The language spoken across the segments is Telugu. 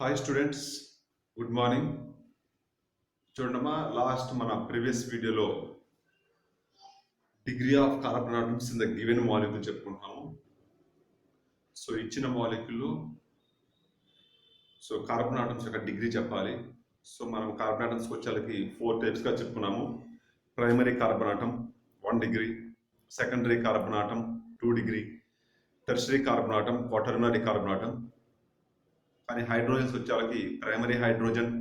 Hi students, good morning. చూడమ్మా, లాస్ట్ మన ప్రీవియస్ వీడియోలో degree of carbon atoms in the given molecule చెప్పుకుంటున్నాము. సో ఇచ్చిన మాలిక్యూల్ కార్బన్ ఆటమ్స్ యొక్క డిగ్రీ చెప్పాలి. సో మనం కార్బన్ ఆటమ్స్కి వచ్చేకి 4 టైప్స్గా చెప్పుకున్నాము. Primary carbon atom 1 degree, secondary carbon atom 2 degree, tertiary carbon atom, quaternary carbon atom. కానీ హైడ్రోజన్స్ వచ్చేకి primary hydrogen,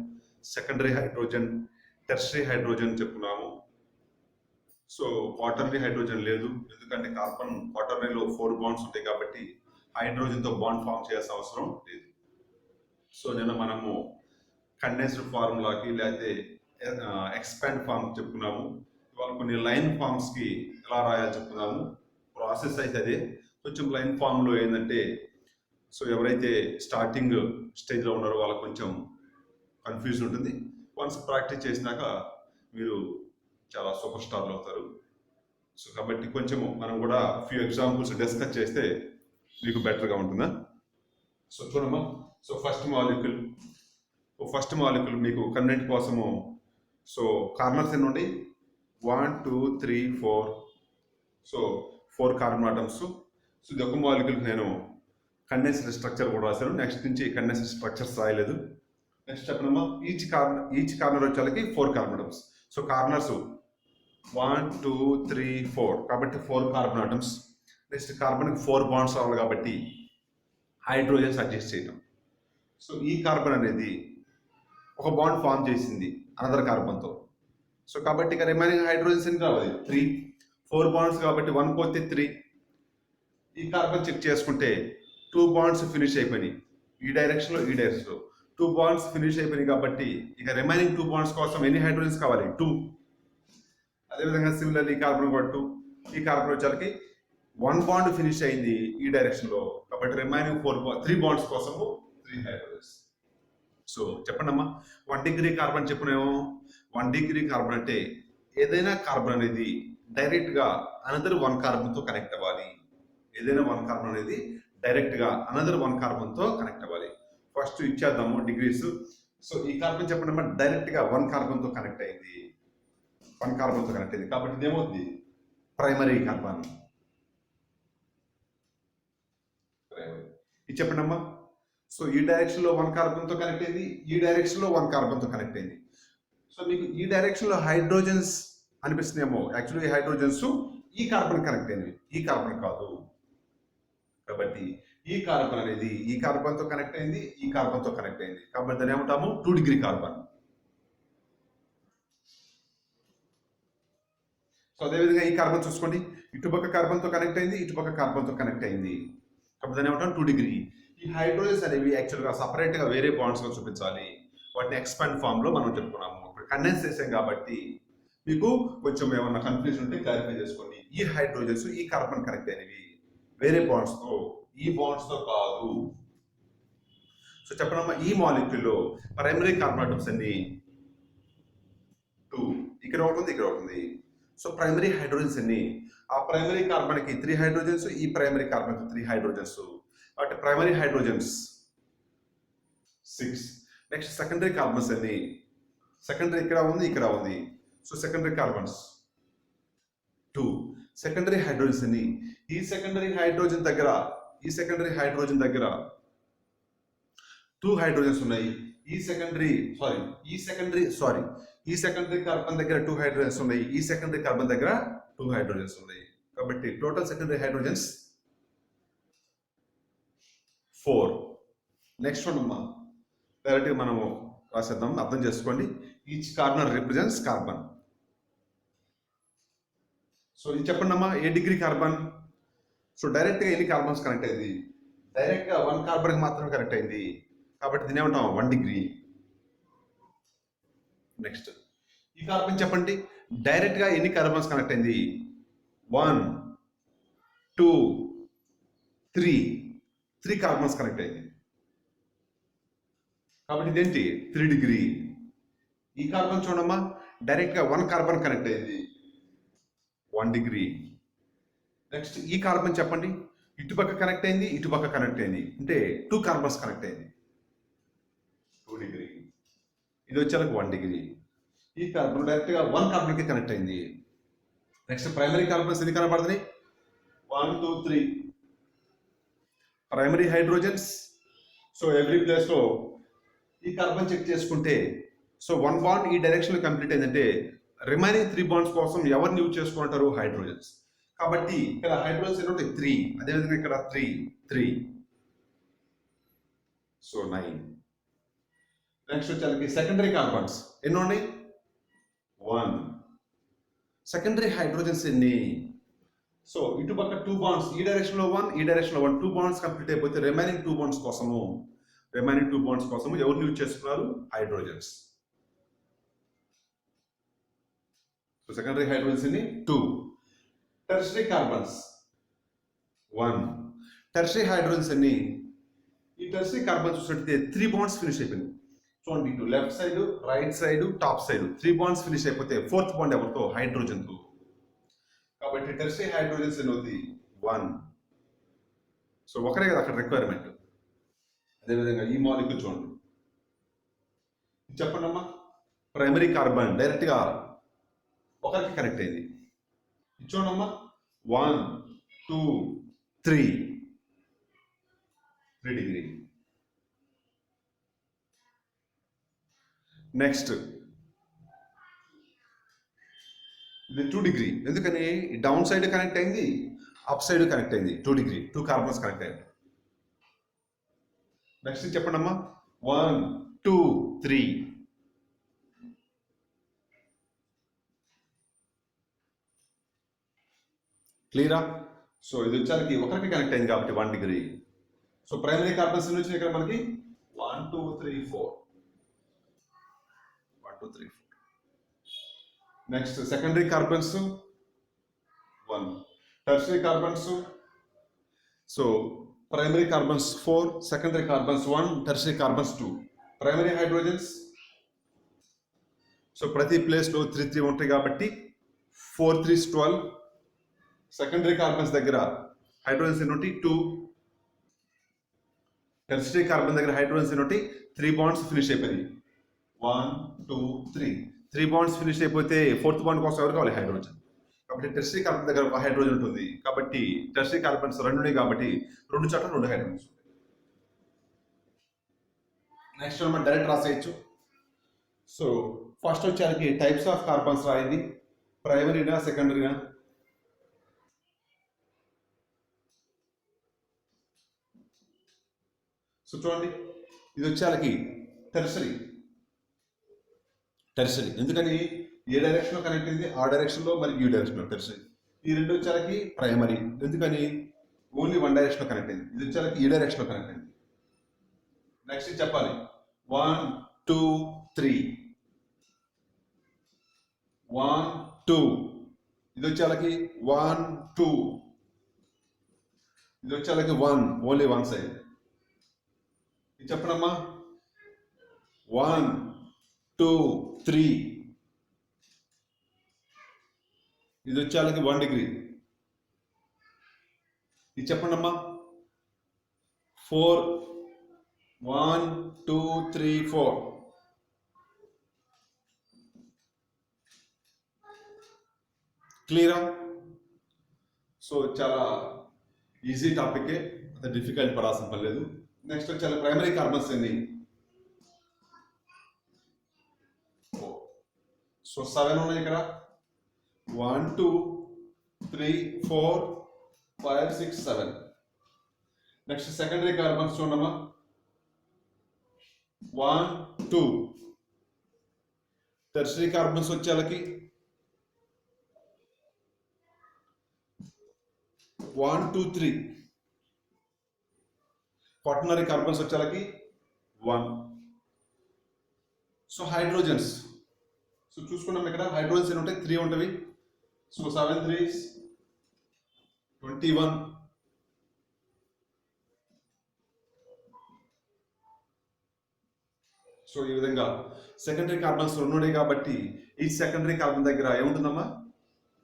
secondary hydrogen, tertiary hydrogen చెప్పుకున్నాము. సో క్వాటర్నరీ హైడ్రోజన్ లేదు, ఎందుకంటే కార్బన్ క్వాటర్నరీలో 4 బాండ్స్ ఉంటాయి కాబట్టి హైడ్రోజన్తో బాండ్ ఫామ్ చేయాల్సిన అవసరం లేదు. సో నిన్న మనము కండెన్స్డ్ ఫార్ములాకి లేకపోతే ఎక్స్పాండ్ ఫార్మ్ చెప్పుకున్నాము. ఇవాళ కొన్ని లైన్ ఫార్మ్స్కి ఎలా రాయాలి చెప్పుకున్నాము. ప్రాసెస్ అయితే అదే, కొంచెం లైన్ ఫామ్లో ఏంటంటే సో ఎవరైతే స్టార్టింగ్ స్టేజ్లో ఉన్నారో వాళ్ళకి కొంచెం కన్ఫ్యూజన్ ఉంటుంది. వన్స్ ప్రాక్టీస్ చేసినాక మీరు చాలా సూపర్ స్టార్లు అవుతారు. సో కాబట్టి కొంచెము మనం కూడా ఫ్యూ ఎగ్జాంపుల్స్ డిస్కస్ చేస్తే మీకు బెటర్గా ఉంటుందా. సో చూడమ్మా, సో ఫస్ట్ మాలిక్యూల్ మీకు కన్వెంట్ కోసము సో కార్నర్స్ ఎన్ని ఉండి 1 2 3 4. So 4 carbon atoms. సో ఇది ఒక మాలిక్యూల్కి నేను కండెన్స్డ్ స్ట్రక్చర్ కూడా రాశాను. నెక్స్ట్ నుంచి కండెన్స్డ్ స్ట్రక్చర్స్ రాయలేదు. నెక్స్ట్ చెప్పనమ్మా, ఈచ్ కార్నర్ వచ్చేకి 4 కార్బన్ ఆటమ్స్. సో కార్నర్స్ 1 2 3 4 కాబట్టి 4 కార్బన్ ఆటమ్స్. నెక్స్ట్ కార్బన్కి 4 బాండ్స్ రావాలి కాబట్టి హైడ్రోజన్స్ అడ్జస్ట్ చేయటం. సో ఈ కార్బన్ అనేది ఒక బాండ్ ఫామ్ చేసింది అనదర్ కార్బన్తో. సో కాబట్టి ఇక రిమైనింగ్ హైడ్రోజన్స్ ఎన్ని రావాలి? 3. 4 బాండ్స్ కాబట్టి 1 పోతే 3. ఈ కార్బన్ చెక్ చేసుకుంటే 2 బాండ్స్ ఫినిష్ అయిపోయినాయి, ఈ డైరెక్షన్లో 2 బాండ్స్ ఫినిష్ అయిపోయినాయి కాబట్టి ఇక రిమైనింగ్ 2 బాండ్స్ కోసం ఎన్ని హైడ్రోజన్స్ కావాలి? 2. అదేవిధంగా సిమిలర్లీ ఈ కార్బన్ కూడా 2. ఈ కార్బన్ వచ్చేకి 1 బాండ్ ఫినిష్ అయింది ఈ డైరెక్షన్లో కాబట్టి రిమైనింగ్ 3 బాండ్స్ కోసము 3 హైడ్రోజన్స్. సో చెప్పండి అమ్మా, 1 డిగ్రీ కార్బన్ చెప్పునేమో. 1 డిగ్రీ కార్బన్ అంటే ఏదైనా కార్బన్ అనేది డైరెక్ట్గా అనదర్ 1 కార్బన్తో కనెక్ట్ అవ్వాలి. ఏదైనా 1 కార్బన్ అనేది డైరెక్ట్గా అనదర్ 1 కార్బన్తో కనెక్ట్ అవ్వాలి. ఫస్ట్ ఇచ్చేద్దాము డిగ్రీస్. సో ఈ కార్బన్ చెప్పండి, డైరెక్ట్గా 1 కార్బన్తో కనెక్ట్ అయింది. 1 కార్బన్తో కనెక్ట్ అయింది కాబట్టి ఇదేమవుతుంది? Primary carbon. ఇది చెప్పండి అమ్మా. సో ఈ డైరెక్షన్లో 1 కార్బన్తో కనెక్ట్ అయింది, ఈ డైరెక్షన్లో 1 కార్బన్తో కనెక్ట్ అయింది. సో మీకు ఈ డైరెక్షన్లో హైడ్రోజన్స్ అనిపిస్తున్నాయేమో. యాక్చువల్లీ ఈ హైడ్రోజన్స్ ఈ కార్బన్ కనెక్ట్ అయింది, ఈ కార్బన్ కాదు. కాబట్టి ఈ కార్బన్ అనేది ఈ కార్బన్తో కనెక్ట్ అయింది, ఈ కార్బన్తో కనెక్ట్ అయింది కాబట్టి దాన్ని ఏమంటాము? 2 డిగ్రీ కార్బన్. సో అదేవిధంగా ఈ కార్బన్ చూసుకోండి, ఇటుపక్క కార్బన్తో కనెక్ట్ అయింది, ఇటుపక్క కార్బన్తో కనెక్ట్ అయింది కాబట్టి దాన్ని ఏమంటాం? 2 డిగ్రీ. ఈ హైడ్రోజన్స్ అనేవి యాక్చువల్గా సపరేట్గా వేరే బాండ్స్గా చూపించాలి. వాటిని ఎక్స్పాండ్ ఫామ్లో మనం చెప్పుకున్నాము. ఇప్పుడు కండెన్స్ చేసాం కాబట్టి మీకు కొంచెం ఏమన్నా కన్ఫ్యూజన్ ఉంటే క్లారిఫై చేసుకోండి. ఈ హైడ్రోజన్స్ ఈ కార్బన్ కనెక్ట్ అయినవి వేరే బాండ్స్తో, ఈ బాండ్స్తో కాదు. సో చెప్పడమ్మా, ఈ మాలిక్యూల్లో ప్రైమరీ కార్బన్ ఆటమ్స్ అన్ని 2, ఇక్కడ ఉంటుంది, ఇక్కడ ఉంటుంది. సో ప్రైమరీ హైడ్రోజన్స్ అన్ని, ఆ ప్రైమరీ కార్బన్కి 3 హైడ్రోజన్స్, ఈ ప్రైమరీ కార్బన్కి 3 హైడ్రోజన్స్. కాబట్టి primary hydrogens 6. Next secondary carbons అన్ని, సెకండరీ ఇక్కడ ఉంది, ఇక్కడ ఉంది. So secondary carbons 2. Secondary hydrogens అన్ని, ఈ సెకండరీ హైడ్రోజన్ దగ్గర 2 హైడ్రోజన్స్ ఉన్నాయి. ఈ సెకండరీ కార్బన్ దగ్గర 2 హైడ్రోజన్స్ ఉన్నాయి, ఈ సెకండరీ కార్బన్ దగ్గర 2 హైడ్రోజన్స్ ఉన్నాయి. కాబట్టి total secondary hydrogens 4. Next one అమ్మా, డైరెక్ట్గా మనము రాసేద్దాం, అర్థం చేసుకోండి. Each corner represents carbon. So ఇది చెప్పండి అమ్మా, ఏ డిగ్రీ కార్బన్? సో డైరెక్ట్గా ఎన్ని కార్బన్స్ కనెక్ట్ అయింది? డైరెక్ట్గా 1 కార్బన్కి మాత్రమే కనెక్ట్ అయింది కాబట్టి దీని ఏమంటాం? 1 డిగ్రీ. నెక్స్ట్ ఈ కార్బన్ చెప్పండి, డైరెక్ట్గా ఎన్ని కార్బన్స్ కనెక్ట్ అయింది? 1 2 3 కార్బన్స్ కనెక్ట్ అయింది కాబట్టి ఇదేంటి? 3 డిగ్రీ. ఈ కార్బన్ చూడమ్మా, డైరెక్ట్గా 1 కార్బన్ కనెక్ట్ అయింది, 1 డిగ్రీ. నెక్స్ట్ ఈ కార్బన్ చెప్పండి, ఇటుపక్క కనెక్ట్ అయింది, ఇటుపక్క కనెక్ట్ అయింది, అంటే 2 కార్బన్స్ కనెక్ట్ అయింది. ఇది వచ్చేలకు 1 డిగ్రీ. ఈ కార్బన్ డైరెక్ట్గా 1 కార్బన్కి కనెక్ట్ అయింది. నెక్స్ట్ ప్రైమరీ కార్బన్స్ ఎన్ని కనబడుతున్నాయి? 1 2 3 ప్రైమరీ హైడ్రోజన్స్. సో ఎవ్రీ ప్లేస్లో ఈ కార్బన్ చెక్ చేసుకుంటే సో 1 బాండ్ ఈ డైరెక్షన్లో కంప్లీట్ అయిందంటే రిమైనింగ్ 3 బాండ్స్ కోసం ఎవరిని యూజ్ చేసుకుంటారు? హైడ్రోజన్స్. కాబట్టి ఇక్కడ హైడ్రోజన్స్ ఎన్ని ఉంటాయి? 3. అదేవిధంగా ఇక్కడ 3 సో 9. నెక్స్ట్ వచ్చేసరికి సెకండరీ కార్బన్స్ ఎన్ని ఉన్నాయి? 1. సెకండరీ హైడ్రోజన్స్ ఎన్ని? సో ఇటు పక్క 2 బాండ్స్ ఈ డైరెక్షన్లో 1 ఈ డైరెక్షన్లో 1 2 బాండ్స్ కంప్లీట్ అయిపోతే రిమైనింగ్ 2 బాండ్స్ కోసము ఎవరిని యూజ్ చేస్తున్నారు? హైడ్రోజన్స్. సో సెకండరీ హైడ్రోజన్స్ ఎన్ని? 2. Tertiary carbons 1. టెర్షరీ హైడ్రోజన్స్ ఎన్ని? ఈ టెర్షరీ కార్బన్స్ చూసినట్లయితే 3 బాండ్స్ ఫినిష్ అయిపోయింది. చూడండి, ఇటు left side, right side, top side 3 bonds finish అయిపోతే 4th బాండ్ ఎవరితో? హైడ్రోజన్తో. కాబట్టి టెర్షరీ హైడ్రోజన్స్ ఎన్ని అవుతుంది? 1. సో ఒకరే కదా అక్కడ రిక్వైర్మెంట్. అదేవిధంగా ఈ మాలిక్యూల్ చూడండి, చెప్పండి అమ్మా. ప్రైమరీ కార్బన్ డైరెక్ట్గా ఒకరికి కనెక్ట్ అయింది. చూడండి అమ్మా, 1 2 3 డిగ్రీ. నెక్స్ట్ ఇది 2 డిగ్రీ. ఎందుకని? డౌన్ సైడ్ కనెక్ట్ అయింది, అప్ సైడ్ కనెక్ట్ అయింది. 2 డిగ్రీ, 2 కార్బన్స్ కనెక్ట్ అయింది. నెక్స్ట్ చెప్పండి అమ్మా, 1 2 3 క్లియరా? సో ఇది వచ్చానికి ఒకరికి కనెక్ట్ అయింది కాబట్టి 1 డిగ్రీ. సో ప్రైమరీ కార్బన్స్ నుంచి ఇక్కడ మనకి 1 2 3 4 1 2 3 4. Next secondary carbons 1. Tertiary carbons so primary carbons 4, secondary carbons 1, tertiary carbons 2. Primary hydrogens so ప్రతి ప్లేస్లో 3 3 ఉంటాయి కాబట్టి 4 3 12. సెకండరీ కార్బన్స్ దగ్గర హైడ్రోజన్స్ ఎన్ని ఉంటాయి? 2. టెర్షరీ కార్బన్ దగ్గర హైడ్రోజన్స్ ఎన్ని ఉంటాయి? 3 బాండ్స్ ఫినిష్ అయిపోయింది. 1 2 3 బాండ్స్ ఫినిష్ అయిపోతే 4th బాండ్ కోసం ఎవరు కావాలి? హైడ్రోజన్. కాబట్టి టెర్షరీ కార్బన్ దగ్గర ఒక హైడ్రోజన్ ఉంటుంది కాబట్టి టెర్షరీ కార్బన్స్ 2 ఉన్నాయి కాబట్టి 2 చోట్ల 2 హైడ్రోజన్స్. నెక్స్ట్ మనం డైరెక్ట్ రాసేయచ్చు. సో ఫస్ట్ వచ్చేసరికి టైప్స్ ఆఫ్ కార్బన్స్ రాయింది. ప్రైమరీనా సెకండరీనా? సో చూడండి, ఇది వచ్చేసరికి టెర్షరీ. ఎందుకని? ఏ డైరెక్షన్లో కనెక్ట్ అయింది? ఆ డైరెక్షన్లో మరి ఈ డైరెక్షన్లో టెర్షరీ. ఈ రెండు వచ్చేసరికి ప్రైమరీ. ఎందుకని? ఓన్లీ 1 డైరెక్షన్లో కనెక్ట్ అయింది. ఇది వచ్చేసరికి ఈ డైరెక్షన్లో కనెక్ట్ అయింది. నెక్స్ట్ చెప్పాలి 1 2 3 1 2. ఇది వచ్చేసరికి 1 2. ఇది వచ్చేసరికి 1 ఓన్లీ 1 సైడ్. ఇది చెప్పనమ్మా 1 2 3. ఇది వచ్చేసరికి 1 డిగ్రీ. ఇది చెప్పండి అమ్మా 4 1 2 3 4. క్లియరా? సో చాలా ఈజీ టాపిక్, అంత డిఫికల్ట్ పడాల్సిన పని లేదు. నెక్స్ట్ వచ్చే ప్రైమరీ కార్బన్స్ ఎన్ని? సో 7 ఉన్నాయి ఇక్కడ. 1 2 3 4 5 6 7. నెక్స్ట్ సెకండరీ కార్బన్స్ చూడమ్మా 1 2. టెర్షరీ కార్బన్స్ వచ్చేలకి 1 2 3. క్వాటర్నరీ కార్బన్స్ వచ్చేలకి 1. సో హైడ్రోజన్స్ సో చూసుకున్నాం ఇక్కడ హైడ్రోజన్స్ ఎన్ని ఉంటాయి? 3 ఉంటవి. So 7 3s 21. సో ఈ విధంగా సెకండరీ కార్బన్స్ 2 ఉన్నాయి కాబట్టి ఈ సెకండరీ కార్బన్ దగ్గర ఏముంటుందమ్మా?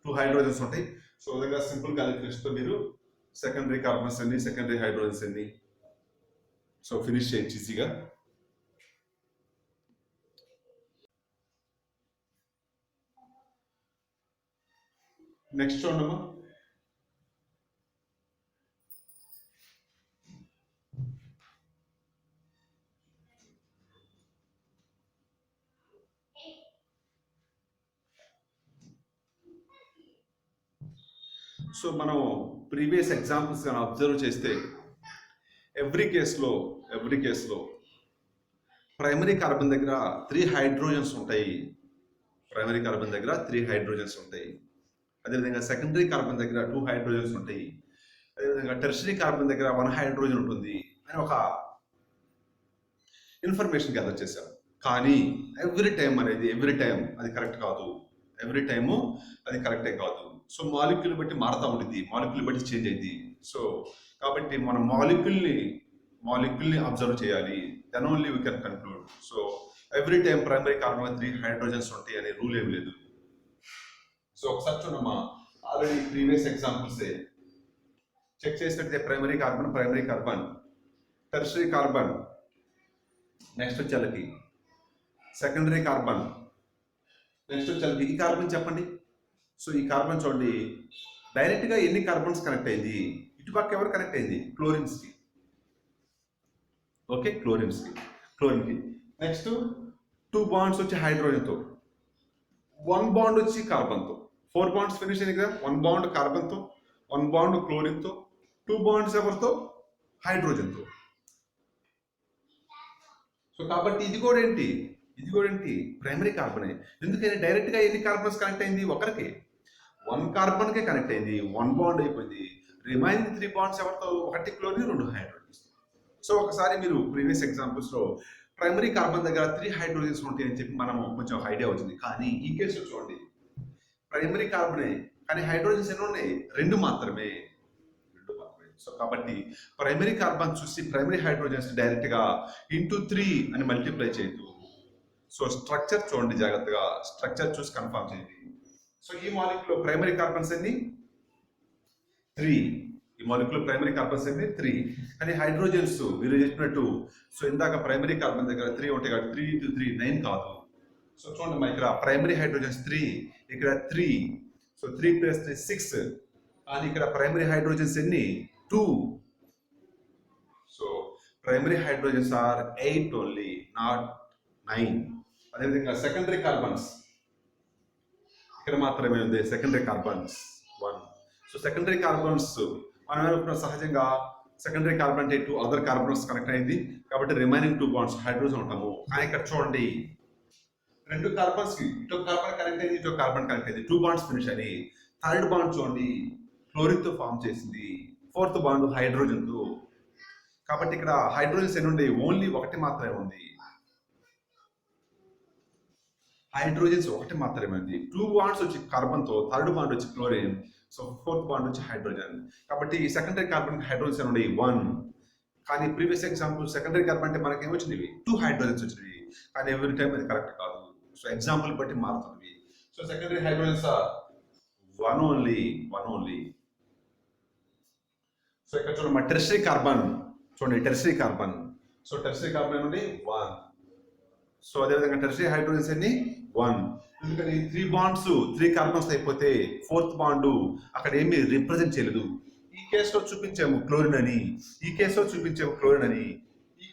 2 హైడ్రోజన్స్ ఉంటాయి. సో ఈ విధంగా సింపుల్ క్యాలిక్యులేషన్తో మీరు సెకండరీ కార్బన్స్ ఎన్ని, సెకండరీ హైడ్రోజన్స్ ఎన్ని సో ఫినిష్ చేయొచ్చు ఈజీగా. నెక్స్ట్ చూడమ్మా. సో మనం ప్రీవియస్ ఎగ్జాంపుల్స్ కానీ అబ్జర్వ్ చేస్తే ఎవ్రీ కేసులో ప్రైమరీ కార్బన్ దగ్గర 3 హైడ్రోజన్స్ ఉంటాయి. ప్రైమరీ కార్బన్ దగ్గర 3 హైడ్రోజన్స్ ఉంటాయి. అదేవిధంగా సెకండరీ కార్బన్ దగ్గర 2 హైడ్రోజన్స్ ఉంటాయి. అదేవిధంగా టెర్షరీ కార్బన్ దగ్గర 1 హైడ్రోజన్ ఉంటుంది అని ఒక ఇన్ఫర్మేషన్ గ్యాదర్ చేశాం. కానీ ఎవ్రీ టైం అది కరెక్ట్ కాదు. ఎవ్రీ టైము అది కరెక్టే కాదు. సో మాలిక్యూల్ బట్టి మారుతూ ఉంటుంది, మాలిక్యూల్ బట్టి చేంజ్ అయింది. సో కాబట్టి మనం మాలిక్యూల్ని అబ్జర్వ్ చేయాలి. Then only we can conclude. So every time primary carbon 3 hydrogens ఉంటాయి అనే రూల్ ఏమి లేదు. సో ఒకసారి చూడమ్మా, ఆల్రెడీ ప్రీవియస్ ఎగ్జాంపుల్స్ చెక్ చేసినట్లయితే primary carbon, tertiary carbon, next వచ్చేళ్ళకి సెకండరీ కార్బన్, నెక్స్ట్ వచ్చేళ్ళకి ఈ కార్బన్ చెప్పండి. సో ఈ కార్బన్ చూడండి, డైరెక్ట్గా ఎన్ని కార్బన్స్ కనెక్ట్ అయింది? ఇటుపక్క ఎవరు కనెక్ట్ అయింది? క్లోరిన్స్కి. ఓకే, క్లోరిన్కి. నెక్స్ట్ 2 బాండ్స్ వచ్చి హైడ్రోజన్తో, 1 బాండ్ వచ్చి కార్బన్తో. 4 బాండ్స్ ఫినిష్ అయింది కదా. 1 బాండ్ కార్బన్తో, 1 బాండ్ క్లోరిన్తో, 2 బాండ్స్ ఎవరితో? హైడ్రోజన్తో. సో కాబట్టి ఇది కూడా ఏంటి? ప్రైమరీ కార్బనే. ఎందుకని డైరెక్ట్గా ఎన్ని కార్బన్స్ కనెక్ట్ అయింది? ఒకరికి 1 కార్బన్కే కనెక్ట్ అయింది, 1 బాండ్ అయిపోయింది. రిమైనింగ్ 3 బాండ్స్ ఎవరితో? 1 క్లోరిన్, 2 హైడ్రోజన్స్. సో ఒకసారి మీరు ప్రీవియస్ ఎగ్జాంపుల్స్లో ప్రైమరీ కార్బన్ దగ్గర 3 హైడ్రోజన్స్ ఉంటాయి అని చెప్పి మనము కొంచెం ఐడియా వచ్చింది. కానీ ఈ కేసులో చూడండి, ప్రైమరీ కార్బనే కానీ హైడ్రోజన్స్ ఎన్ని ఉన్నాయి? 2 మాత్రమే. సో కాబట్టి ప్రైమరీ కార్బన్ చూసి ప్రైమరీ హైడ్రోజన్స్ డైరెక్ట్గా ఇంటూ 3 అని మల్టిప్లై చేయొద్దు. సో స్ట్రక్చర్ చూడండి జాగ్రత్తగా, స్ట్రక్చర్ చూసి కన్ఫర్మ్ చేయండి. సో ఈ మాలిక్యూల్ ప్రైమరీ కార్బన్స్ ఎన్ని? 3. ఈ మాలిక్యూల్ ప్రైమరీ కార్బన్స్ ఎన్ని? 3. కానీ హైడ్రోజన్స్ మీరు చెప్పినట్టు, సో ఇందాక ప్రైమరీ కార్బన్ దగ్గర 3 ఉంటాయి కాబట్టి 3 into 3 9 కాదు. సో చూడండి మా ఇక్కడ ప్రైమరీ హైడ్రోజన్స్ 3, ఇక్కడ 3. సో 3 + 3 6. కానీ ఇక్కడ ప్రైమరీ హైడ్రోజన్స్ ఎన్ని? 2. So primary hydrogens are 8 only, not 9. అదేవిధంగా సెకండరీ కార్బన్స్ ఇక్కడ మాత్రమే ఉంది, secondary carbons 1. So secondary carbons మనం ఏమనుకున్నాం, సహజంగా సెకండరీ కార్బన్ అంటే 2 అదర్ కార్బన్స్ కనెక్ట్ అయింది కాబట్టి రిమైనింగ్ 2 బాండ్స్ హైడ్రోజన్ ఉంటాము. కానీ ఇక్కడ చూడండి, 2 కార్బన్స్ కి ఇటు కార్బన్ కనెక్ట్ అయింది, ఇటు కార్బన్ కనెక్ట్ అయింది, 2 బాండ్స్ ఫినిష్ అని. థర్డ్ బాండ్ చూడండి క్లోరిన్తో ఫామ్ చేసింది, 4th బాండ్ హైడ్రోజన్తో. కాబట్టి ఇక్కడ హైడ్రోజన్స్ ఎన్ని ఉండే? ఓన్లీ 1 మాత్రమే ఉంది. హైడ్రోజన్స్ 1 మాత్రమే ఉంది. 2 బాండ్స్ వచ్చి కార్బన్తో, థర్డ్ బాండ్ వచ్చి క్లోరిన్, సో 4th బాండ్ వచ్చి హైడ్రోజన్. కాబట్టి సెకండరీ కార్బన్ హైడ్రోజన్స్ ఎన్ని ఉన్నాయి? 1. కానీ ప్రీవియస్ ఎగ్జాంపుల్ సెకండరీ కార్బన్ అంటే మనకి ఏమొచ్చినవి? 2 హైడ్రోజన్స్ వచ్చినవి. కానీ ఎవ్రీ టైం అది కరెక్ట్ కాదు. సో ఎగ్జాంపుల్ బట్టి మారుతుంది. So secondary hydrogens 1 only. So ఇక్కడ చూడండి టెర్షరీ కార్బన్ చూడండి, tertiary carbon. So tertiary carbon నుండి 1. సో అదేవిధంగా టెర్షరీ హైడ్రోజన్స్ ఎన్ని? 1. ఎందుకని 3 బాండ్స్ 3 కార్బన్స్ అయిపోతే 4th బాండ్ అక్కడ ఏమీ రిప్రజెంట్ చేయలేదు. ఈ కేసులో చూపించాము క్లోరిన్ అని, ఈ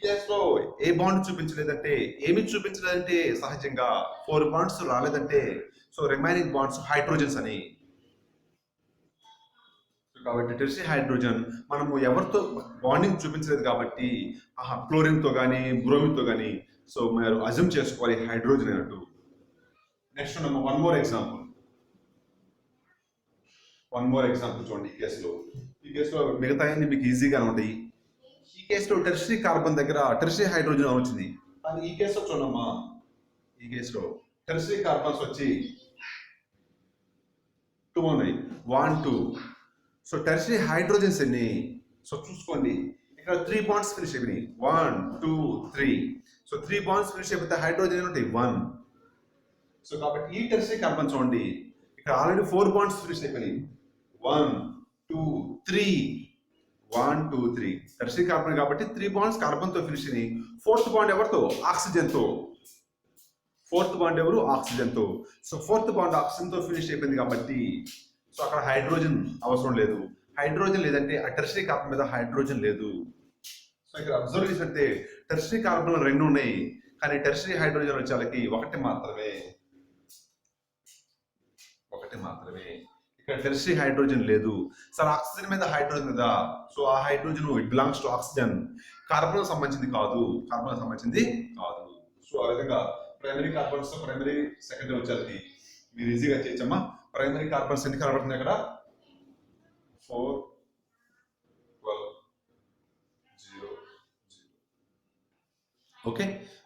కేసులో ఏ బాండ్ చూపించలేదంటే, ఏమి చూపించలేదంటే సహజంగా 4 బాండ్స్ రాలేదంటే సో రిమైనింగ్ బాండ్స్ హైడ్రోజన్స్ అని. కాబట్టి టెర్షరీ హైడ్రోజన్ మనము ఎవరితో బాండింగ్ చూపించలేదు కాబట్టి క్లోరిన్తో కానీ బ్రోమిన్తో కానీ సో మీరు అజ్యూమ్ చేసుకోవాలి హైడ్రోజన్ అన్నట్టు. నెక్స్ట్ వన్ మోర్ ఎగ్జాంపుల్ చూడండి. ఈ కేసులో మిగతా అన్ని మీకు ఈజీగానే ఉంటాయి. ఈ కేసులో టెర్షరీ కార్బన్ దగ్గర టెర్షరీ హైడ్రోజన్ వచ్చింది. కానీ ఈ కేసులో చూడమ్మా, ఈ కేసులో టెర్షరీ కార్బన్స్ వచ్చి 2 ఉన్నాయి, 1 2. సో టెర్షరీ హైడ్రోజన్స్ ఎన్ని? సో చూసుకోండి, ఇక్కడ 3 బాండ్స్ ఫినిష్ అయిపోయినాయి, 1 2 3. సో 3 బాండ్స్ ఫినిష్ అయిపోతే హైడ్రోజన్ ఉంటాయి 1. సో కాబట్టి ఈ టెర్షరీ కార్బన్ చూడండి, ఇక్కడ ఆల్రెడీ 4 బాండ్స్ ఫినిష్ అయిపోయినాయి, 1 2 3. 1 2 3 టెర్షరీ కార్బన్ కాబట్టి 3 బాండ్స్ కార్బన్తో ఫినిష్ అయినాయి. 4th బాండ్ ఎవరితో? ఆక్సిజన్తో. 4th బాండ్ ఎవరు? ఆక్సిజన్తో. సో 4th బాండ్ ఆక్సిజన్తో ఫినిష్ అయిపోయింది కాబట్టి సో అక్కడ హైడ్రోజన్ అవసరం లేదు. హైడ్రోజన్ లేదంటే ఆ టెర్షరీ కార్బన్ మీద హైడ్రోజన్ లేదు. సో ఇక్కడ అబ్జర్వ్ చేసినట్టే టెర్షరీ కార్బన్ 2 ఉన్నాయి, కానీ టెర్షరీ హైడ్రోజన్ వచ్చేకి ఒకటి మాత్రమే. ఇక్కడ టెర్షరీ హైడ్రోజన్ లేదు. సార్ ఆక్సిజన్ మీద హైడ్రోజన్ కదా, సో ఆ hydrogen it belongs to oxygen, carbon సంబంధించింది కాదు. సో ఆ విధంగా ప్రైమరీ కార్బన్స్, ప్రైమరీ సెకండరీ వచ్చేది మీరు ఈజీగా చేయొచ్చమ్మా. ప్రైమరీ కార్బన్స్ ఎన్ని కనబడుతున్నాయి అక్కడ? 4 12 0 0. ఓకే,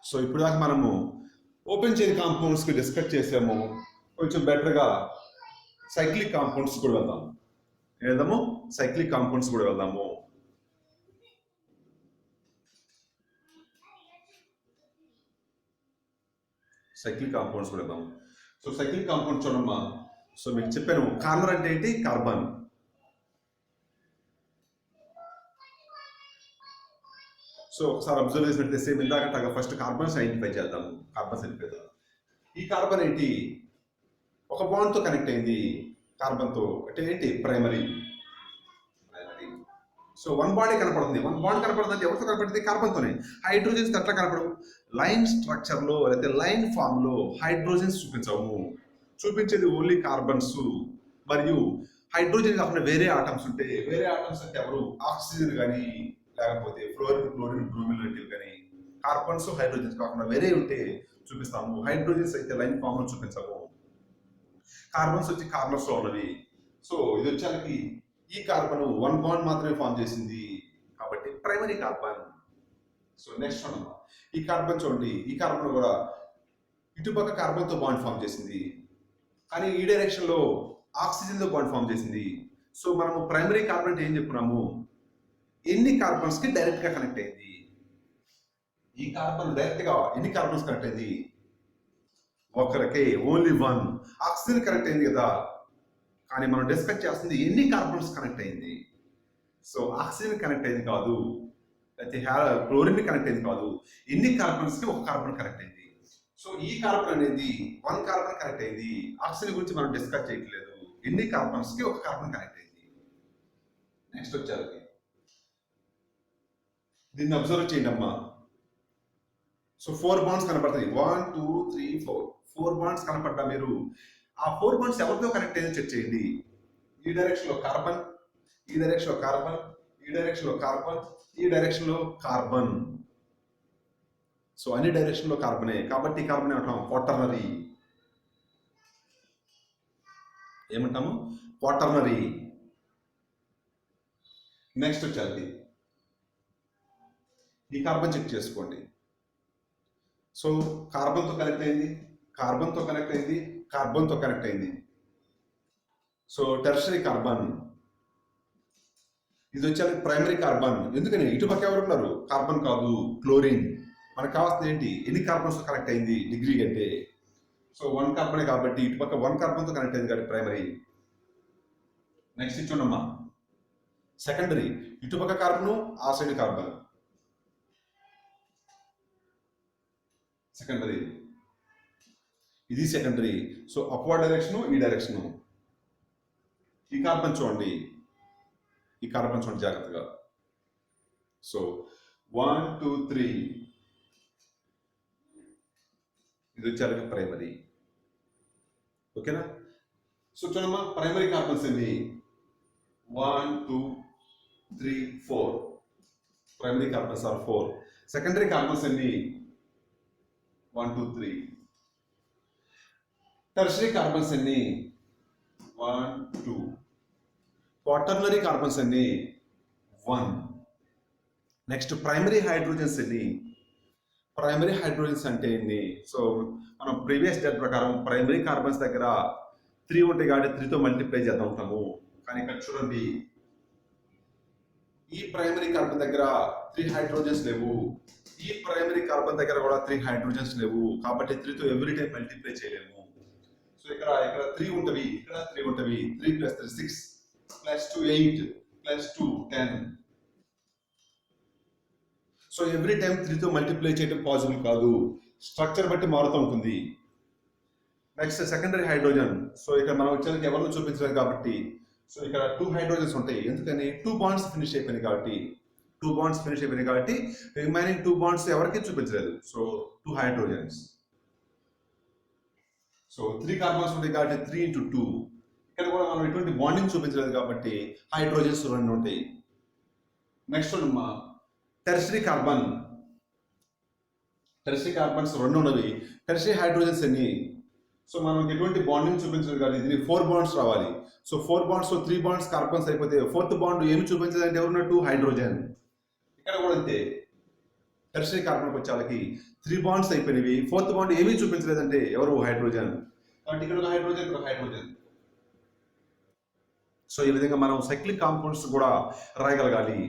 సో ఇప్పుడు దాకా మనము ఓపెన్ చైన్ కాంపౌండ్స్ కి డిస్కస్ చేసాము. కొంచెం బెటర్గా సైక్లిక్ కాంపౌండ్స్ కూడా వెళ్దాము. సైక్లిక్ కాంపౌండ్స్ కూడా వెళ్దాము. సైక్లిక్ కాంపౌండ్స్ కూడా వెళ్దాము. సో సైక్లిక్ కాంపౌండ్ చూడమ్మా. సో మీకు చెప్పాను కార్బన్ అంటే ఏంటి, కార్బన్. సో ఒకసారి అబ్జర్వ్ చేసినట్టే సేమ్ ఇందాక ఫస్ట్ కార్బన్స్ ఐడెంటిఫై చేద్దాము. ఈ కార్బన్ ఏంటి, ఒక బాండ్ తో కనెక్ట్ అయింది కార్బన్ తో, అంటే ఏంటి, ప్రైమరీ. సో వన్ బాడీ కనపడుతుంది. వన్ బాండ్ కనపడుతుంది, ఎవరితో కనపడుతుంది, కార్బన్ తోనే. హైడ్రోజన్స్ ఎట్లా కనపడవు? లైన్ స్ట్రక్చర్ లో లేకపోతే లైన్ ఫామ్ లో హైడ్రోజన్స్ చూపించవు. చూపించేది ఓన్లీ కార్బన్స్ మరియు హైడ్రోజన్ కాకుండా వేరే ఆటమ్స్ ఉంటే, వేరే ఆటమ్స్ అంటే ఎవరు, ఆక్సిజన్ కానీ లేకపోతే ఫ్లోరిన్, బ్రోమిన్ లాంటివి కానీ. కార్బన్స్ హైడ్రోజన్స్ కాకుండా వేరే ఉంటే చూపిస్తాము. హైడ్రోజన్స్ అయితే లైన్ ఫామ్ లో చూపించము. కార్బన్స్ వచ్చి కార్నర్స్ లో ఉన్నవి. సో ఇది వచ్చానికి ఈ కార్బన్ వన్ బాండ్ మాత్రమే ఫామ్ చేసింది కాబట్టి primary carbon. So next one, ఈ కార్బన్ చూడండి, ఈ కార్బన్ కూడా ఇటుపక్క కార్బన్ తో బాండ్ ఫామ్ చేసింది, కానీ ఈ డైరెక్షన్ లో ఆక్సిజన్ తో బాండ్ ఫామ్ చేసింది. సో మనము ప్రైమరీ కార్బన్ అంటే ఏం చెప్పుకున్నాము, ఎన్ని కార్బన్స్ కి డైరెక్ట్ గా కనెక్ట్ అయింది. ఈ కార్బన్ డైరెక్ట్ గా ఎన్ని కార్బన్స్ కనెక్ట్ అయింది, ఒకరికే, ఓన్లీ వన్. ఆక్సిజన్ కనెక్ట్ అయింది కదా, కానీ మనం డిస్కస్ చేస్తుంది ఎన్ని కార్బన్స్ కనెక్ట్ అయింది. సో ఆక్సిజన్ కనెక్ట్ అయింది కాదు, అయితే క్లోరిన్ కనెక్ట్ అయింది కాదు, ఎన్ని కార్బన్స్ కి ఒక కార్బన్ కనెక్ట్ అయింది. సో ఈ కార్బన్ అనేది వన్ కార్బన్ కనెక్ట్ అయింది. ఆక్సిజన్ గురించి మనం డిస్కస్ చేయట్లేదు, ఎన్ని కార్బన్స్ కి ఒక కార్బన్ కనెక్ట్ అయింది. నెక్స్ట్ వచ్చారు, దీన్ని అబ్జర్వ్ చేయండి అమ్మా. సో 4 బాండ్స్ కనపడతాయి, 1 2 3 4 బాండ్స్ కనపడ్డా మీరు ఆ 4 బాండ్స్ ఎవరితో కనెక్ట్ అయ్యిందో చెక్ చేయండి. ఈ డైరెక్షన్ లో కార్బన్, ఈ డైరెక్షన్ లో కార్బన్, ఈ డైరెక్షన్ లో కార్బన్, ఈ డైరెక్షన్ లో కార్బన్. సో అన్ని డైరెక్షన్ లో కార్బనే కాబట్టి కార్బన్ ఏమంటాం, క్వాటర్నరీ. ఏమంటాము, క్వాటర్నరీ. నెక్స్ట్ వచ్చేది ఈ కార్బన్ చెక్ చేసుకోండి. సో కార్బన్ తో కనెక్ట్ అయింది, కార్బన్ తో కనెక్ట్ అయింది, కార్బన్ తో కనెక్ట్ అయింది. So tertiary carbon. ఇది వచ్చేది ప్రైమరీ కార్బన్. ఎందుకని ఇటుపక్క ఎవరు ఉన్నారు, కార్బన్ కాదు, క్లోరిన్. మనకు కావాల్సింది ఏంటి, ఎన్ని కార్బన్స్ తో కనెక్ట్ అయింది డిగ్రీ అంటే. సో 1 కార్బనే కాబట్టి ఇటుపక్క 1 కార్బన్ తో కనెక్ట్ అయింది కాబట్టి ప్రైమరీ. నెక్స్ట్ ఇచ్చుండమ్మా సెకండరీ. ఇటుపక్క కార్బన్, ఆ సైడ్ కార్బన్, సెకండరీ. ఇది సెకండరీ. సో అప్వర్డ్ డైరెక్షన్, ఈ డైరెక్షన్. ఈ కార్బన్ చూడండి, ఈ కార్బన్ చూడండి జాగ్రత్తగా. సో 1 2 3 ఇది వచ్చారు ప్రైమరీ. ఓకేనా? సో చూడమ్మా, ప్రైమరీ కార్బన్స్ ఎన్ని, 1 2 3 4. Primary carbons are 4. Secondary carbons ఎన్ని, 1 2 3. టెర్షరీ కార్బన్స్ ఎన్ని, 1 2. క్వాటర్నరీ కార్బన్స్ ఎన్ని, 1. నెక్స్ట్ ప్రైమరీ హైడ్రోజన్స్ ఎన్ని. ప్రైమరీ హైడ్రోజన్స్ అంటే ఎన్ని. సో మనం ప్రీవియస్ డేట్ ప్రకారం ప్రైమరీ కార్బన్స్ దగ్గర 3 ఉంటాయి కాబట్టి 3తో మల్టిప్లై చేద్దాం ఉంటాము. కానీ ఇక్కడ చూడండి, ఈ ప్రైమరీ కార్బన్ దగ్గర 3 హైడ్రోజన్స్ లేవు, ఈ ప్రైమరీ కార్బన్ దగ్గర కూడా 3 హైడ్రోజన్స్ లేవు కాబట్టి 3తో ఎవ్రీ టైం మల్టిప్లై చేయలేము. సో ఇక్కడ 3 ఉంటవి, ఇక్కడ 3 ఉంటవి. 3 + 3 6 + 2 8 + 2 10. సో ఎవ్రీ టైం 3తో మల్టిప్లై చేయడం పాసిబుల్ కాదు, స్ట్రక్చర్ బట్టి మారుతూ ఉంటుంది. Next secondary hydrogen. సో ఇక్కడ మనం వచ్చేందుకు ఎవరిని చూపించలేదు కాబట్టి సో ఇక్కడ 2 హైడ్రోజన్స్ ఉంటాయి. ఎందుకని 2 బాండ్స్ ఫినిష్ అయిపోయినాయి కాబట్టి రిమైనింగ్ 2 బాండ్స్ ఎవరికి చూపించలేదు. So 2 hydrogens. సో 3 కార్బన్స్ ఉంటాయి కాబట్టి 3 into 2. ఇక్కడ కూడా మనం ఎటువంటి బాండింగ్ చూపించలేదు కాబట్టి హైడ్రోజన్స్ 2 ఉంటాయి. నెక్స్ట్ అమ్మా టెర్షరీ కార్బన్స్ 2 ఉన్నవి. టెర్షరీ హైడ్రోజన్స్ ఎన్ని? సో మనం ఎటువంటి బాండింగ్ చూపించలేదు కాబట్టి దీనికి 4 బాండ్స్ రావాలి. సో 4 బాండ్స్ 3 బాండ్స్ కార్బన్స్ అయిపోతే 4th బాండ్ ఏమి చూపించదంటే ఎవరున్నట్టు హైడ్రోజన్. ఇక్కడ కూడా అంతే, టెర్షరీ కార్బన్కి వచ్చేళ్ళకి 3 బాండ్స్ అయిపోయినవి, 4th బాండ్ ఏమీ చూపించలేదంటే ఎవరు హైడ్రోజన్. కాబట్టి ఇక్కడ ఒక హైడ్రోజన్, ఇక్కడ హైడ్రోజన్. సో ఈ విధంగా మనం సైక్లిక్ కాంపౌండ్స్ కూడా రాయగలగాలి.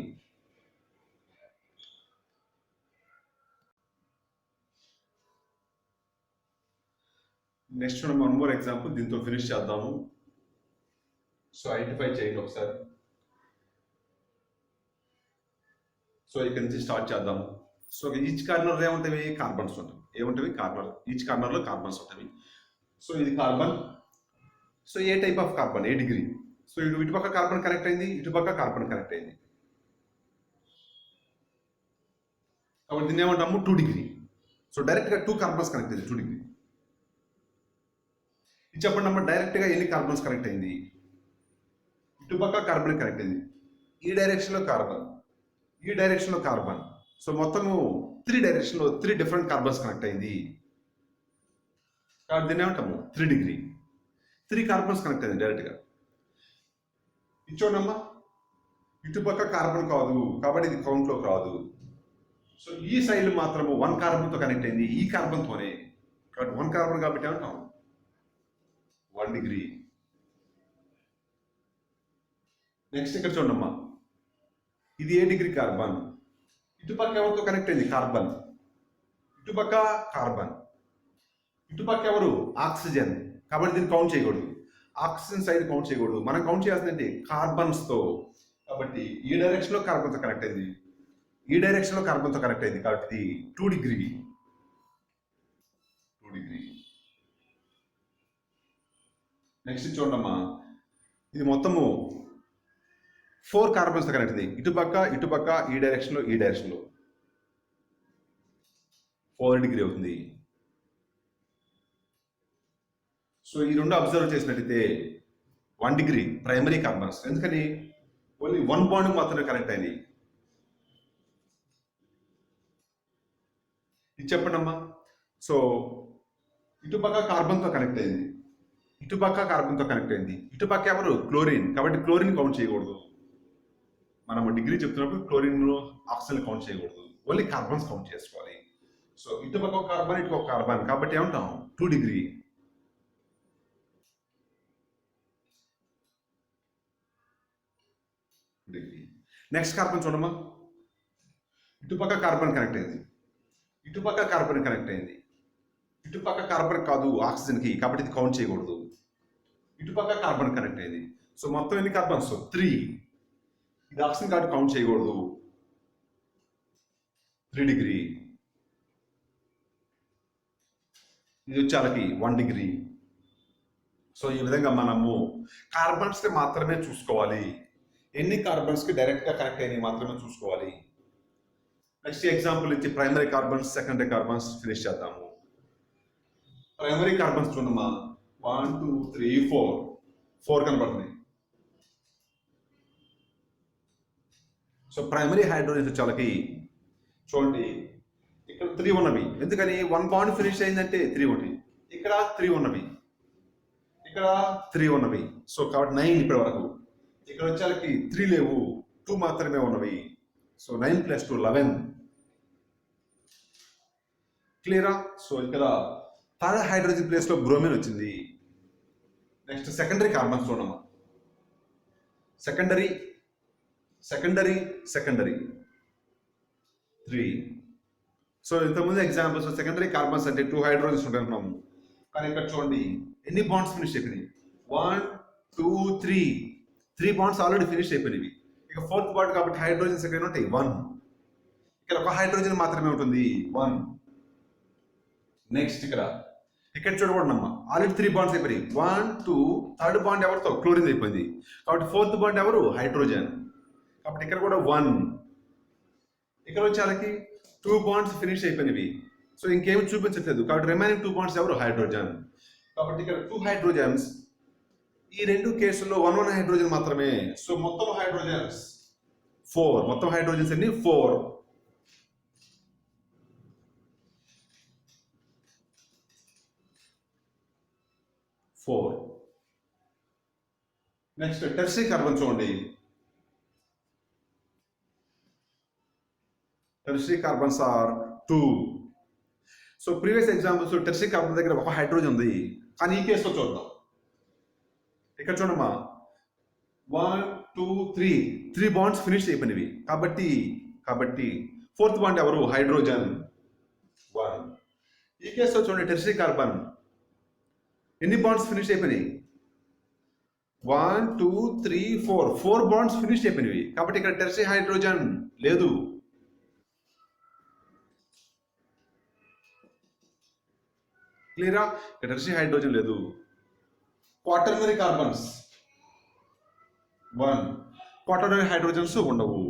నెక్స్ట్ వన్ మోర్ ఎగ్జాంపుల్, దీంతో ఫినిష్ చేద్దాము. సో ఐడెంటిఫై చేయండి ఒకసారి. సో ఇక్కడ నుంచి స్టార్ట్ చేద్దాము. సో ఈచ్ కార్నర్ ఏముంటాయి? కార్బన్స్ ఉంటాయి. ఏముంటాయి? కార్బన్. ఈచ్ కార్నర్లో కార్బన్స్ ఉంటాయి. సో ఇది carbon. So A type of carbon? A degree. So ఇటుపక్క కార్బన్ కనెక్ట్ అయింది, ఇటుపక్క కార్బన్ కనెక్ట్ అయింది కాబట్టి దీన్ని ఏమంటాము? 2 డిగ్రీ. సో డైరెక్ట్గా 2 కార్బన్స్ కనెక్ట్ అయింది 2 డిగ్రీ. ఇది చెప్పండి అమ్మ, డైరెక్ట్గా ఎన్ని కార్బన్స్ కనెక్ట్ అయింది? ఇటుపక్క కార్బన్ కనెక్ట్ అయింది, ఈ డైరెక్షన్లో కార్బన్, ఈ డైరెక్షన్లో కార్బన్. సో మొత్తము 3 డైరెక్షన్లో 3 డిఫరెంట్ కార్బన్స్ కనెక్ట్ అయింది కాబట్టి దీన్ని ఏమంటాము? 3 డిగ్రీ. 3 కార్బన్స్ కనెక్ట్ అయింది డైరెక్ట్గా. ఇచ్చోండమ్మా, ఇటుపక్క కార్బన్ కాదు కాబట్టి ఇది కౌంట్లోకి రాదు. సో ఈ సైడ్ మాత్రము 1 కార్బన్తో కనెక్ట్ అయింది, ఈ కార్బన్తోనే కాబట్టి 1 కార్బన్ కాబట్టి ఏమంటాం? 1 డిగ్రీ. నెక్స్ట్ ఇక్కడ చూడమ్మా, ఇది ఏ డిగ్రీ కార్బన్? ఇటుపక్క ఎవరితో కనెక్ట్ అయింది? కార్బన్. ఇటుపక్క కార్బన్, ఇటుపక్క ఎవరు? ఆక్సిజన్. కాబట్టి దీన్ని కౌంట్ చేయకూడదు, ఆక్సిజన్ సైడ్ కౌంట్ చేయకూడదు. మనం కౌంట్ చేయాల్సిందంటే కార్బన్స్తో. కాబట్టి ఈ డైరెక్షన్లో కార్బన్తో కనెక్ట్ అయింది, ఈ డైరెక్షన్లో కార్బన్తో కనెక్ట్ అయింది కాబట్టి ఇది 2 డిగ్రీ. 2 డిగ్రీ. నెక్స్ట్ చూడమ్మా, ఇది మొత్తము 4 కార్బన్స్తో కనెక్ట్ అయింది, ఇటుపక్క ఈ డైరెక్షన్లో 4 డిగ్రీ అవుతుంది. సో ఈ 2 అబ్జర్వ్ చేసినట్టయితే 1 డిగ్రీ ప్రైమరీ కార్బన్స్. ఎందుకని? ఓన్లీ 1 బాండ్ మాత్రమే కనెక్ట్ అయింది. ఇది చెప్పండి అమ్మా. సో ఇటుపక్క కార్బన్తో కనెక్ట్ అయింది, ఇటుపక్క ఎవరు? క్లోరిన్. కాబట్టి క్లోరిన్ కౌంట్ చేయకూడదు. మనం డిగ్రీ చెప్తున్నప్పుడు క్లోరిన్, ఆక్సిజన్ కౌంట్ చేయకూడదు, ఓన్లీ కార్బన్స్ కౌంట్ చేసుకోవాలి. సో ఇటుపక్క ఒక కార్బన్, ఇటుపక్క కార్బన్ కాబట్టి ఏమంటాం? 2 డిగ్రీ. నెక్స్ట్ కార్బన్ చూడమ్మా, ఇటుపక్క కార్బన్ కనెక్ట్ అయింది, ఇటుపక్క కార్బన్ కనెక్ట్ అయింది, ఇటుపక్క కార్బన్ కాదు ఆక్సిజన్కి కాబట్టి ఇది కౌంట్ చేయకూడదు. ఇటుపక్క కార్బన్ కనెక్ట్ అయింది. సో మొత్తం ఎన్ని కార్బన్స్? 3. ఇది ఆక్సిజన్ కాబట్టి కౌంట్ చేయకూడదు. 3 డిగ్రీ. ఇది వచ్చేళ్ళకి 1 డిగ్రీ. సో ఈ విధంగా మనము కార్బన్స్కి మాత్రమే చూసుకోవాలి, ఎన్ని కార్బన్స్కి డైరెక్ట్గా కనెక్ట్ అయినవి మాత్రమే చూసుకోవాలి. నెక్స్ట్ ఎగ్జాంపుల్ ఇచ్చి primary carbons, secondary carbons finish చేద్దాము. ప్రైమరీ కార్బన్స్ చూడమ్మా, 1 2 3 4 కనబడుతున్నాయి. సో ప్రైమరీ హైడ్రోజన్స్ వచ్చేళ్ళకి చూడండి ఇక్కడ 3 ఉన్నవి. ఎందుకని? 1 బాండ్ ఫినిష్ అయిందంటే 3 ఉన్నవి, ఇక్కడ 3 ఉన్నవి, ఇక్కడ 3 ఉన్నవి. సో కాబట్టి 9 ఇప్పటి వరకు. ఇక్కడ వచ్చేళ్ళకి 3 లేవు, 2 మాత్రమే ఉన్నవి. సో 9 + 2 11. క్లియరా? సో ఇక్కడ థర్డ్ హైడ్రోజన్ ప్లేస్లో బ్రోమిన్ వచ్చింది. నెక్స్ట్ సెకండరీ కార్బన్స్ చూడమ్మా, సెకండరీ 3. సో ఇంతకుముందు ఎగ్జాంపుల్స్ సెకండరీ కార్బన్స్ అంటే 2 హైడ్రోజన్స్ ఉంటున్నాము, కానీ ఇక్కడ చూడండి ఎన్ని బాండ్స్ ఫినిష్ అయిపోయినాయి? 1 2 3 బాండ్స్ ఆల్రెడీ ఫినిష్ అయిపోయినవి. ఇక 4th బాండ్ కాబట్టి హైడ్రోజన్స్ ఎక్కడ ఉంటాయి? 1. ఇక్కడ ఒక హైడ్రోజన్ మాత్రమే ఉంటుంది, 1. నెక్స్ట్ ఇక్కడ ఇక్కడ చూడకూడదు అమ్మా, ఆల్రెడీ 3 బాండ్స్ అయిపోయి 1 2 థర్డ్ బాండ్ ఎవరితో క్లోరిన్ అయిపోయింది, కాబట్టి ఫోర్త్ బాండ్ ఎవరు హైడ్రోజన్, కాబట్టి ఇక్కడ కూడా 1. ఇక్కడ వచ్చేసరికి 2 బాండ్స్ ఫినిష్ అయిపోయినవి, సో ఇంకేమి చూపించట్లేదు, కాబట్టి రిమైనింగ్ 2 బాండ్స్ ఎవరు హైడ్రోజన్, కాబట్టి ఇక్కడ 2 హైడ్రోజన్స్. ఈ రెండు కేసుల్లో 1 హైడ్రోజన్ మాత్రమే, సో మొత్తం హైడ్రోజన్స్ 4, మొత్తం హైడ్రోజన్స్ అన్ని 4. నెక్స్ట్ టెర్షరీ కార్బన్ చూడండి, tertiary carbons are 2. So previous examples tertiary carbon దగ్గర ఒక హైడ్రోజన్ ఉంది, కానీ ఈ కేసులో చూద్దాం. ఇక్కడ చూడమ్మా 1 2 3 బాండ్స్ ఫినిష్ అయిపోయినవి, కాబట్టి ఫోర్త్ బాండ్ ఎవరు హైడ్రోజన్ 1. ఈ కేసులో చూడండి టెర్షరీ కార్బన్ ఎన్ని బాండ్స్ ఫినిష్ అయిపోయినాయి, 1 2 3 4 బాండ్స్ ఫినిష్ అయిపోయినవి, కాబట్టి ఇక్కడ టెర్షరీ హైడ్రోజన్ లేదు. క్లియరా, ఇక్కడ టెర్షరీ హైడ్రోజన్ లేదు. క్వాటర్నరీ కార్బన్స్ 1, క్వాటర్నరీ హైడ్రోజన్స్ ఉండవు.